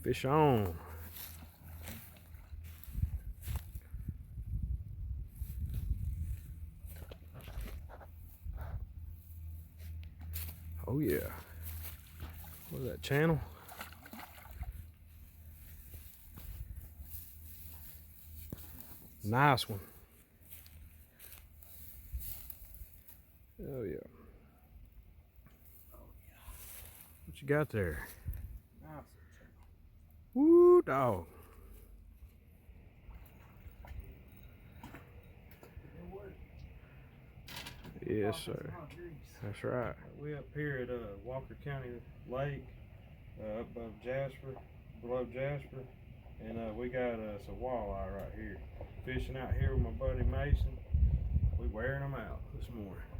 Fish on. Oh yeah. What is that, channel? Nice one. Oh yeah. What you got there? Woo, dog. Yes, sir. That's right. We up here at Walker County Lake, up above Jasper, below Jasper, and we got some walleye right here. Fishing out here with my buddy Mason. We wearing them out this morning.